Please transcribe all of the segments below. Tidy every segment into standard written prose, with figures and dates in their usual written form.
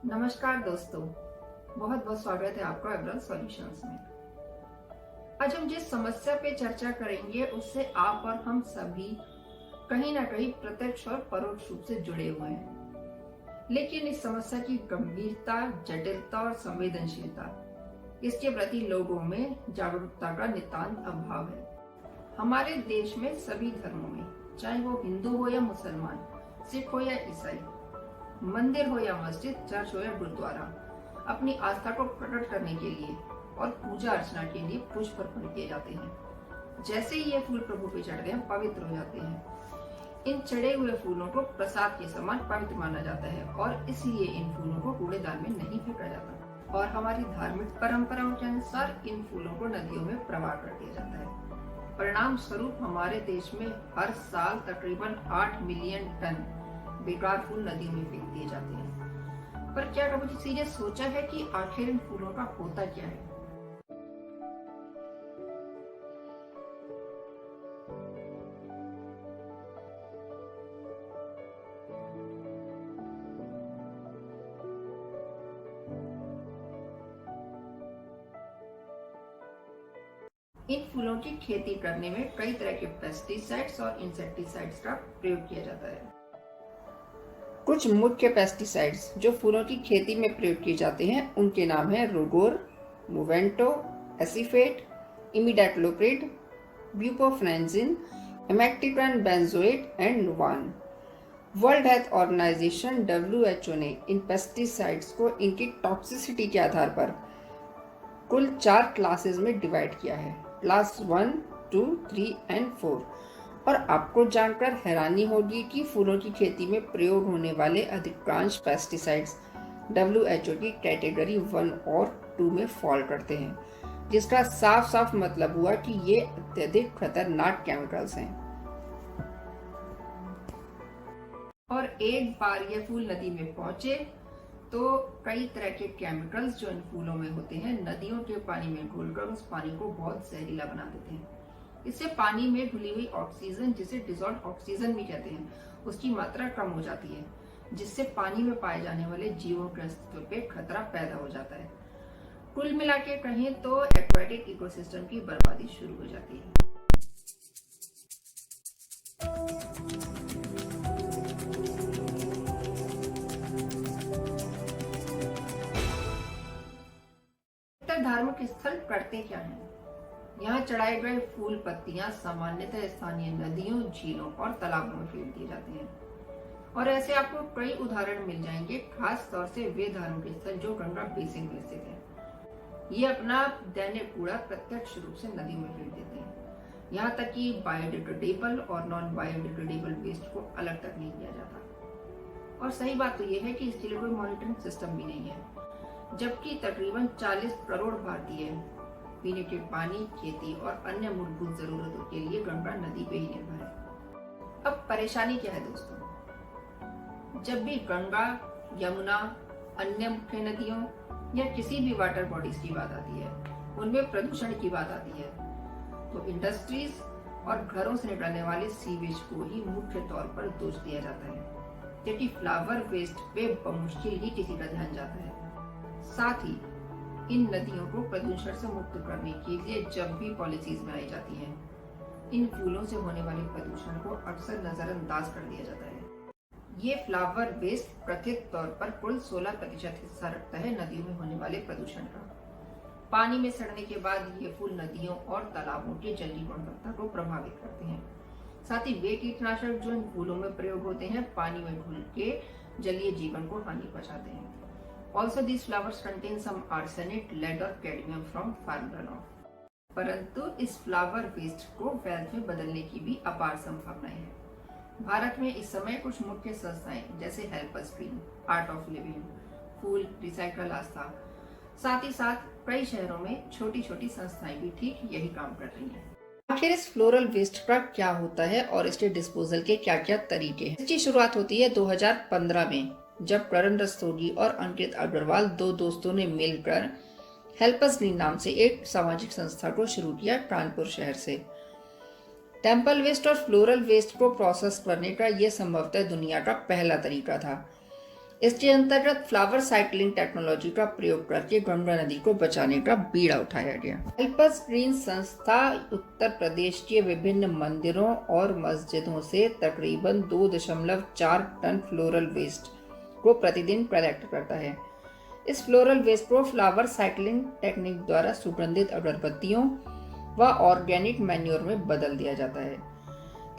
नमस्कार दोस्तों, बहुत बहुत स्वागत है आपका एवरल सॉल्यूशंस में। आज हम जिस समस्या पे चर्चा करेंगे उससे आप और हम सभी कहीं ना कहीं प्रत्यक्ष और परोक्ष रूप से जुड़े हुए हैं। लेकिन इस समस्या की गंभीरता, जटिलता और संवेदनशीलता, इसके प्रति लोगों में जागरूकता का नितांत अभाव है। हमारे देश में सभी धर्मों में, चाहे वो हिंदू हो या मुसलमान, सिख हो या ईसाई, मंदिर हो या मस्जिद, चर्च हो या गुरुद्वारा, अपनी आस्था को प्रकट करने के लिए और पूजा अर्चना के लिए पुष्प अर्पण किए जाते हैं। जैसे ही ये फूल प्रभु पे चढ़ते हैं, पवित्र हो जाते हैं। इन चढ़े हुए फूलों को प्रसाद के समान पवित्र माना जाता है और इसलिए इन फूलों को कूड़ेदान में नहीं फेंका जाता और हमारी धार्मिक परंपराओं के अनुसार इन फूलों को नदियों में प्रवाह कर दिया जाता है। परिणाम स्वरूप हमारे देश में हर साल तकरीबन 8 मिलियन टन बेकार फूल नदियों में फेंक दिए जाते हैं। पर क्या कभी किसी ने सोचा है कि आखिर इन फूलों का होता क्या है? इन फूलों की खेती करने में कई तरह के पेस्टिसाइड्स और इंसेक्टिसाइड्स का प्रयोग किया जाता है। कुछ मुख्य पेस्टिसाइड्स जो फूलों की खेती में प्रयोग किए जाते हैं उनके नाम है Rogor, Movento, acephate, imidacloprid, buprofezin, emamectin benzoate and Nuvan. World health organization WHO ने इन पेस्टिसाइड्स को इनकी टॉक्सिसिटी के आधार पर कुल 4 क्लासेस में डिवाइड किया है, क्लास 1, 2, 3 एंड 4। और आपको जानकर हैरानी होगी कि फूलों की खेती में प्रयोग होने वाले अधिकांश पेस्टिसाइड्स WHO की कैटेगरी 1 और 2 में फॉल करते हैं, जिसका साफ साफ मतलब हुआ कि ये अत्यधिक खतरनाक केमिकल्स हैं। और एक बार ये फूल नदी में पहुंचे तो कई तरह के केमिकल्स जो इन फूलों में होते हैं नदियों के पानी में घुलकर उस पानी को बहुत जहरीला बना देते हैं। इससे पानी में घुली हुई ऑक्सीजन, जिसे डिसॉल्व्ड ऑक्सीजन भी कहते हैं, उसकी मात्रा कम हो जाती है, जिससे पानी में पाए जाने वाले जीवों के अस्तित्व पे खतरा पैदा हो जाता है। कुल मिला के कहें तो एक्वाटिक इकोसिस्टम की बर्बादी शुरू हो जाती है। धार्मिक स्थल करते क्या हैं? यहाँ चढ़ाए गए फूल पत्तियां सामान्यतः स्थानीय नदियों, झीलों और तालाबों में फेंक दिए जाते हैं। और ऐसे आपको कई उदाहरण मिल जाएंगे, खास तौर से वे धार्मिक स्थल जो गंगा बेसिन में स्थित हैं। ये अपना दैनिक कूड़ा प्रत्यक्ष रूप से नदियों में फेंक देते हैं। यहाँ तक कि बायोडिग्रेडेबल और नॉन बायोडिग्रेडेबल वेस्ट को अलग तक नहीं किया जाता। और सही बात तो ये है कि इसके लिए कोई मॉनिटरिंग सिस्टम भी नहीं है, जबकि तकरीबन 40 करोड़ भारतीय पीने के पानी, खेती और अन्य मूलभूत जरूरतों के लिए गंगा नदी पे ही निर्भर है। अब परेशानी क्या है दोस्तों? जब भी गंगा, यमुना, अन्य मुख्य नदियों या किसी भी वाटर बॉडीज की बात आती है, उनमें प्रदूषण की बात आती है, तो इंडस्ट्रीज और घरों से निकलने वाले सीवेज को ही मुख्य तौर पर दोष दिया जाता है, क्योंकि फ्लावर वेस्ट पे बमुश्किल ही किसी का ध्यान जाता है। साथ ही इन नदियों को प्रदूषण से मुक्त करने के लिए जब भी पॉलिसीज बनाई जाती हैं, इन फूलों से होने वाले प्रदूषण को अक्सर नजरअंदाज कर दिया जाता है। ये फ्लावर वेस्ट कथित तौर पर कुल 16% हिस्सा रखता है नदियों में होने वाले प्रदूषण का। पानी में सड़ने के बाद ये फूल नदियों और तालाबों की जलीय गुणवत्ता को प्रभावित करते हैं। साथ ही वे कीटनाशक जो इन फूलों में प्रयोग होते हैं, पानी में घुल के जलीय जीवन को हानि पहुंचाते हैं। Also, these flowers contain some arsenic, lead और cadmium from farm runoff. परंतु इस फ्लावर वेस्ट को वेल्थ में बदलने की भी अपार संभावनाएं हैं। भारत में इस समय कुछ मुख्य संस्थाएं जैसे helpers green, art of living, Phool recycle Aastha, साथ ही साथ कई शहरों में छोटी छोटी संस्थाएं भी ठीक यही काम कर रही हैं। आखिर इस फ्लोरल वेस्ट का क्या होता है और इसके डिस्पोजल के क्या क्या तरीके हैं? इसकी शुरुआत होती है 2015 में, जब करण रस्तोगी और अंकित अग्रवाल, 2 दोस्तों ने मिलकर हेल्पर्स ग्रीन नाम से एक सामाजिक संस्था को शुरू किया कानपुर शहर से। टेम्पल वेस्ट और फ्लोरल वेस्ट को प्रोसेस करने का यह संभवतः दुनिया का पहला तरीका था। इसके अंतर्गत फ्लावर साइक्लिंग टेक्नोलॉजी का प्रयोग करके गंगा नदी को बचाने का बीड़ा उठाया गया। हाइपर्स ग्रीन संस्था उत्तर प्रदेश के विभिन्न मंदिरों और मस्जिदों से तकरीबन 2.4 टन फ्लोरल वेस्ट को प्रतिदिन कलेक्ट करता है। इस फ्लोरल वेस्ट को फ्लावर साइक्लिंग टेक्निक द्वारा सुगंधित अगरबत्तियों व ऑर्गेनिक मैन्योर में बदल दिया जाता है।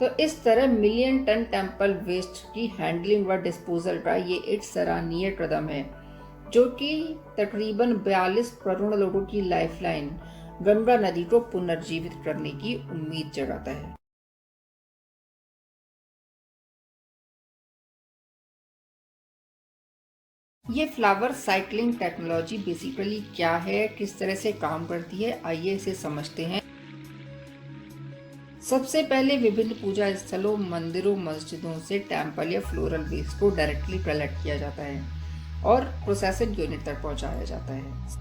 तो इस तरह मिलियन टन टेम्पल वेस्ट की हैंडलिंग व डिस्पोजल का ये एक सराहनीय कदम है, जो कि तकरीबन 42 करोड़ लोगों की लाइफलाइन गंगा नदी को पुनर्जीवित करने की उम्मीद जगाता है। ये फ्लावर साइक्लिंग टेक्नोलॉजी बेसिकली क्या है, किस तरह से काम करती है, आइए इसे समझते हैं। सबसे पहले विभिन्न पूजा स्थलों, मंदिरों, मस्जिदों से टेम्पल या फ्लोरल वेस्ट को डायरेक्टली कलेक्ट किया जाता है और प्रोसेसिंग यूनिट तक पहुंचाया जाता है।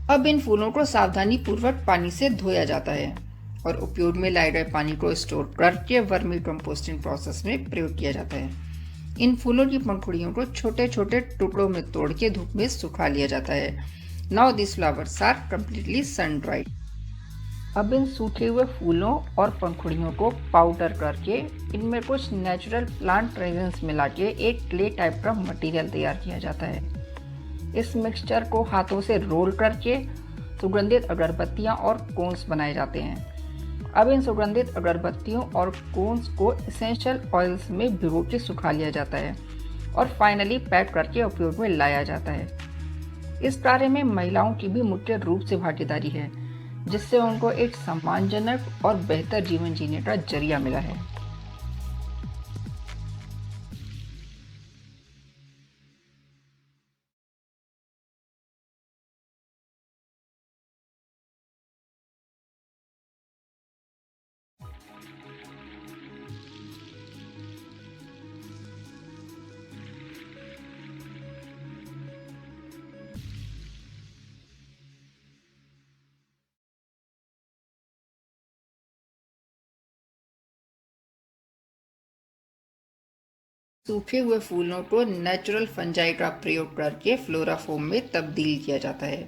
अब इन फूलों को सावधानी पूर्वक पानी से धोया जाता है और उपयोग में लाए गए पानी को स्टोर करके वर्मी कंपोस्टिंग प्रोसेस में प्रयोग किया जाता है। इन फूलों की पंखुड़ियों को छोटे छोटे टुकड़ों में तोड़ के धूप में सुखा लिया जाता है। Now this flowers are completely sun dried. अब इन सूखे हुए फूलों और पंखुड़ियों को पाउडर करके इनमें कुछ नेचुरल प्लांट रेजिन्स मिला के एक क्ले टाइप का मटेरियल तैयार किया जाता है। इस मिक्सचर को हाथों से रोल करके सुगंधित अगरबत्तियां और कोन्स बनाए जाते हैं। अब इन सुगंधित अगरबत्तियों और कोन्स को एसेंशियल ऑयल्स में भिगो के सुखा लिया जाता है और फाइनली पैक करके उपयोग में लाया जाता है। इस कार्य में महिलाओं की भी मुख्य रूप से भागीदारी है, जिससे उनको एक सम्मानजनक और बेहतर जीवन जीने का जरिया मिला है। सूखे हुए फूलों को नेचुरल फंजाई का प्रयोग करके फ्लोराफोम में तब्दील किया जाता है।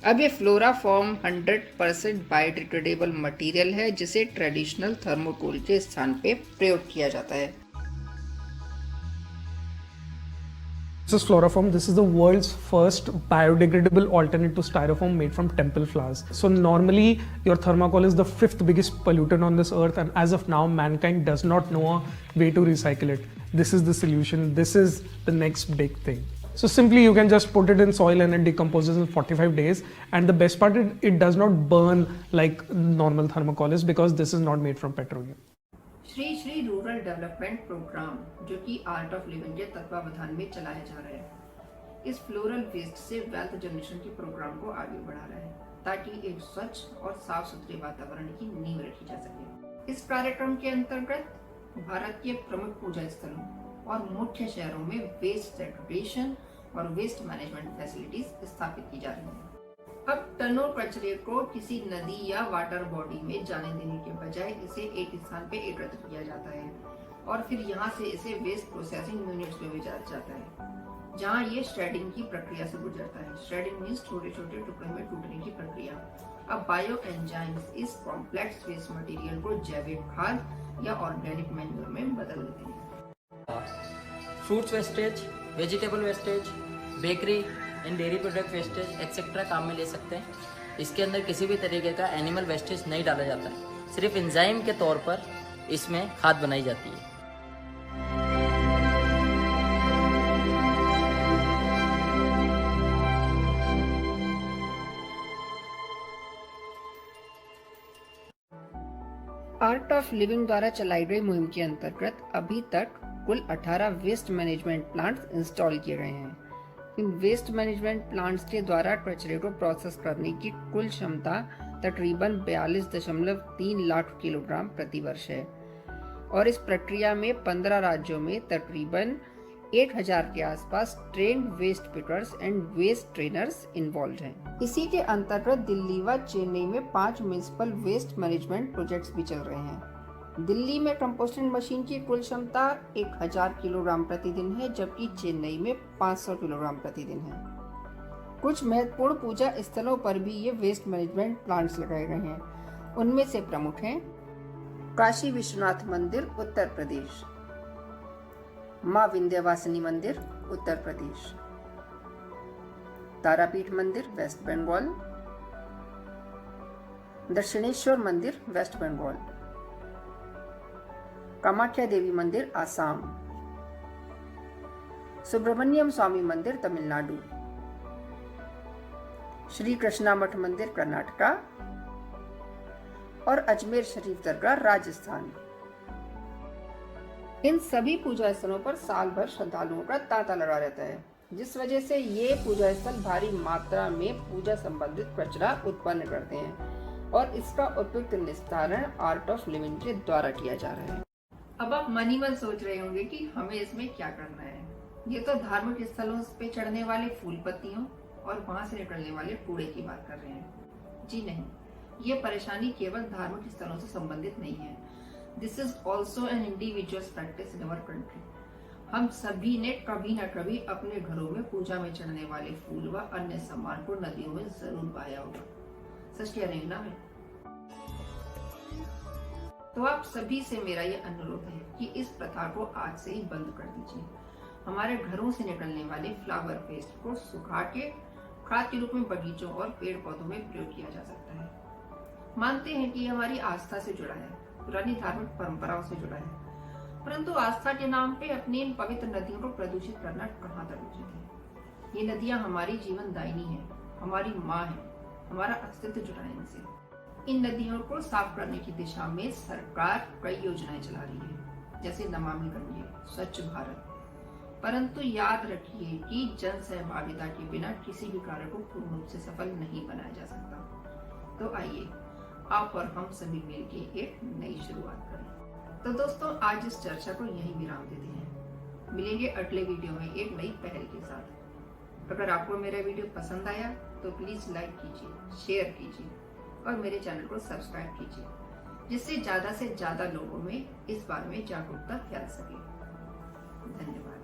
अब ये फ्लोराफोम 100% बायोडिग्रेडेबल मटेरियल है, जिसे ट्रेडिशनल थर्मोकोल के स्थान पे प्रयोग किया जाता है। This is Florafoam. This is the world's first biodegradable alternate to styrofoam made from temple flowers. So normally your thermocol is the 5th biggest pollutant on this earth, and as of now mankind does not know a way to recycle it. This is the solution. This is the next big thing. So simply you can just put it in soil and it decomposes in 45 days. And the best part, it does not burn like normal thermocol is, because this is not made from petroleum. Sri Sri rural development programme, जो कि art of living के तत्वावधान में चलाया जा रहा है, इस फ्लोरल वेस्ट से वेल्थ जनरेशन के प्रोग्राम को आगे बढ़ा रहा है, ताकि एक स्वच्छ और साफ सुथरे वातावरण की नींव रखी जा सके। इस कार्यक्रम के अंतर्गत भारत के प्रमुख पूजा स्थलों और मुख्य शहरों में वेस्ट सेग्रीगेशन और वेस्ट मैनेजमेंट फैसिलिटीज स्थापित की जा रही हैं। अब टनों कचरे को किसी नदी या वाटर बॉडी में जाने देने के बजाय इसे एक स्थान पे एकत्र किया जाता है और फिर यहाँ से इसे वेस्ट प्रोसेसिंग यूनिट्स में भेजा जाता है, जहाँ ये श्रेडिंग की प्रक्रिया से गुजरता है। श्रेडिंग मीन्स छोटे छोटे टुकड़े में टूटने की प्रक्रिया। अब बायो एंजाइम्स इस कॉम्प्लेक्स वेस्ट मटेरियल को जैविक खाद या ऑर्गेनिक मैन्योर में बदल देते हैं। Fruits wastage, vegetable wastage, bakery and dairy product wastage etcetera काम में ले सकते हैं। इसके अंदर किसी भी तरीके का एनिमल वेस्टेज नहीं डाला जाता है, सिर्फ एंजाइम के तौर पर इसमें खाद बनाई जाती है। आर्ट ऑफ लिविंग द्वारा चलाई गई मुहिम के अंतर्गत अभी तक कुल 18 वेस्ट मैनेजमेंट प्लांट्स इंस्टॉल किए गए हैं। इन वेस्ट मैनेजमेंट प्लांट्स के द्वारा कचरे को प्रोसेस करने की कुल क्षमता तकरीबन 42.3 लाख किलोग्राम प्रति वर्ष है और इस प्रक्रिया में 15 राज्यों में तकरीबन 1000 के आसपास trained waste pickers and waste trainers involve हैं। इसी के अंतर्गत दिल्ली व चेन्नई में 5 म्युनिसिपल वेस्ट मैनेजमेंट प्रोजेक्ट्स भी चल रहे हैं। दिल्ली में कंपोस्टिंग मशीन की कुल क्षमता 1000 किलोग्राम प्रतिदिन है, जबकि चेन्नई में 500 किलोग्राम प्रतिदिन है। कुछ महत्वपूर्ण पूजा स्थलों पर भी ये वेस्ट मैनेजमेंट प्लांट्स लगाए गए हैं। उनमें से प्रमुख हैं काशी विश्वनाथ मंदिर उत्तर प्रदेश, मां विंध्यवासिनी मंदिर उत्तर प्रदेश, तारापीठ मंदिर वेस्ट बंगाल, दक्षिणेश्वर मंदिर वेस्ट बंगाल, कामाख्या देवी मंदिर आसाम, सुब्रमण्यम स्वामी मंदिर तमिलनाडु, श्री कृष्णा मठ मंदिर कर्नाटका और अजमेर शरीफ दरगाह राजस्थान। इन सभी पूजा स्थलों पर साल भर श्रद्धालुओं का तांता लगा रहता है, जिस वजह से ये पूजा स्थल भारी मात्रा में पूजा संबंधित कचरा उत्पन्न करते हैं और इसका उपयुक्त निस्तारण आर्ट ऑफ लिविंग के द्वारा किया जा रहा है। अब आप मन ही मन सोच रहे होंगे कि हमें इसमें क्या करना है। ये तो धार्मिक स्थलों पे चढ़ने वाले फूल पत्तियों और वहां से निकलने वाले कूड़े की बात कर रहे हैं। जी नहीं, ये परेशानी केवल धार्मिक स्थलों से संबंधित नहीं है। This is also an individual practice in our country. हम सभी ने कभी न कभी अपने घरों में पूजा में चढ़ने वाले फूल व अन्य सामान को नदियों में जरूर बहाया होगा। सच कह रही ना मैं? तो आप सभी से मेरा ये अनुरोध है कि इस प्रथा को आज से ही बंद कर दीजिए। हमारे घरों से निकलने वाले फ्लावर वेस्ट को सुखा के खाद के रूप में बगीचों और पेड़ पौधों में प्रयोग किया जा सकता है। मानते हैं कि हमारी आस्था से जुड़ा है, पुरानी धार्मिक परंपराओं से जुड़ा है, परंतु आस्था के नाम पे अपनी इन पवित्र नदियों को प्रदूषित करना कहाँ तक उचित है। ये नदियां हमारी जीवन दायिनी है, हमारी माँ है, हमारा अस्तित्व जुड़ा है इनसे। इन नदियों को साफ करने की दिशा में सरकार कई योजनाएं चला रही है, जैसे नमामि गंगे, स्वच्छ भारत। परंतु याद रखिए कि जन सहभागिता के बिना किसी भी कार्य को पूर्ण रूप से सफल नहीं बनाया जा सकता। तो आइए आप और हम सभी मिलकर एक नई शुरुआत करें। तो दोस्तों, आज इस चर्चा को यहीं विराम देते हैं। मिलेंगे अगले वीडियो में एक नई पहल के साथ। अगर आपको मेरा वीडियो पसंद आया तो प्लीज लाइक कीजिए, शेयर कीजिए और मेरे चैनल को सब्सक्राइब कीजिए, जिससे ज्यादा से ज्यादा लोगों में इस बारे में जागरूकता फैल सके। धन्यवाद।